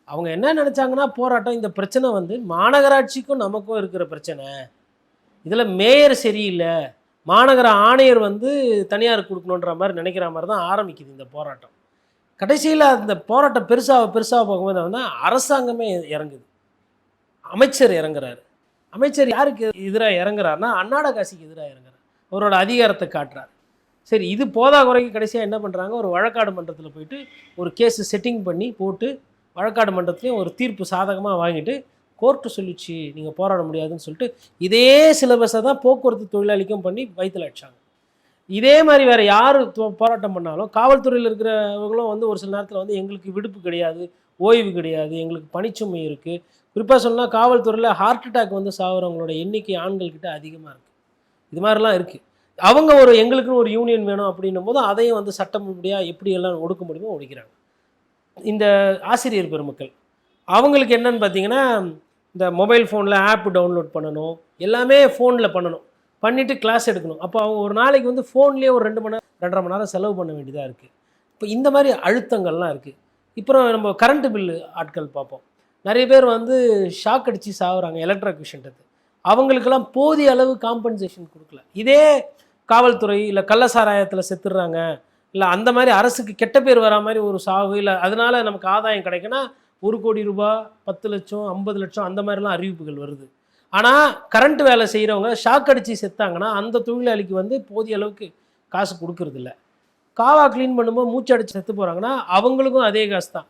அவங்க என்ன நினச்சாங்கன்னா போராட்டம் இந்த பிரச்சனை வந்து மாநகராட்சிக்கும் நமக்கும் இருக்கிற பிரச்சனை, இதில் மேயர் சரியில்லை, மாநகர ஆணையர் வந்து தனியார் கொடுக்கணுன்ற மாதிரி நினைக்கிற மாதிரி தான் ஆரம்பிக்குது இந்த போராட்டம். கடைசியில் அந்த போராட்டம் பெருசாக போகும்போது வந்து அரசாங்கமே இறங்குது, அமைச்சர் இறங்குறாரு. அமைச்சர் யாருக்கு எதிராக இறங்குறாருன்னா அன்னாட காசிக்கு எதிராக இறங்குறார், அவரோட அதிகாரத்தை காட்டுறார். சரி, இது போதா குறைக்கு கடைசியாக என்ன பண்ணுறாங்க, ஒரு வழக்காடு மன்றத்தில் போயிட்டு ஒரு கேஸு செட்டிங் பண்ணி போட்டு வழக்காடு மன்றத்துலேயும் ஒரு தீர்ப்பு சாதகமாக வாங்கிட்டு கோர்ட்டு சொல்லிச்சு நீங்கள் போராட முடியாதுன்னு சொல்லிட்டு இதே சிலபஸை தான் போக்குவரத்து தொழிலாளிக்கும் பண்ணி வயிற்றுல அடிச்சாங்க. இதே மாதிரி வேறு யார் போராட்டம் பண்ணாலும் காவல்துறையில் இருக்கிறவங்களும் வந்து ஒரு சில நேரத்தில் வந்து எங்களுக்கு விடுப்பு கிடையாது, ஓய்வு கிடையாது, எங்களுக்கு பணிச்சுமை இருக்குது. குறிப்பாக சொன்னால் காவல்துறையில் ஹார்ட் அட்டாக் வந்து சாகுறவங்களோட எண்ணிக்கை ஆண்கள்கிட்ட அதிகமாக இருக்குது. இது மாதிரிலாம் இருக்குது. அவங்க எங்களுக்குன்னு ஒரு யூனியன் வேணும் அப்படின்னும் போது அதையும் வந்து சட்டப்படியாக எப்படியெல்லாம் ஒடுக்க முடியுமோ ஒடுக்கிறாங்க. இந்த ஆசிரியர் பெருமக்கள் அவங்களுக்கு என்னன்னு பார்த்தீங்கன்னா, இந்த மொபைல் ஃபோனில் ஆப் டவுன்லோட் பண்ணணும், எல்லாமே ஃபோனில் பண்ணணும், பண்ணிவிட்டு கிளாஸ் எடுக்கணும். அப்போ அவங்க ஒரு நாளைக்கு வந்து ஃபோன்லேயே ஒரு 2 மணி நேரம் 2.5 மணி நேரம் செலவு பண்ண வேண்டியதாக இருக்குது. இப்போ இந்த மாதிரி அழுத்தங்கள்லாம் இருக்குது. இப்போ நம்ம கரண்ட்டு பில்லு ஆட்கள் பார்ப்போம், நிறைய பேர் வந்து ஷாக் அடித்து சாகுறாங்க எலக்ட்ரிக்யூஷன்றது. அவங்களுக்கெல்லாம் போதிய அளவு காம்பன்சேஷன் கொடுக்கல. இதே காவல்துறை இல்லை கள்ளசாராயத்தில் செத்துடுறாங்க, இல்லை அந்த மாதிரி அரசுக்கு கெட்ட பேர் வரா மாதிரி ஒரு சாவு, இல்லை அதனால் நமக்கு ஆதாயம் கிடைக்குன்னா 1 கோடி ரூபாய், 10 லட்சம், 50 லட்சம் அந்த மாதிரிலாம் அறிவிப்புகள் வருது. ஆனால் கரண்ட் வேலை செய்கிறவங்க ஷாக் அடித்து செத்தாங்கன்னா அந்த தொழிலாளிக்கு வந்து போதிய அளவுக்கு காசு கொடுக்கறதில்ல. காவா க்ளீன் பண்ணும்போது மூச்சு அடித்து செத்து போகிறாங்கன்னா அவங்களுக்கும் அதே காசு தான்.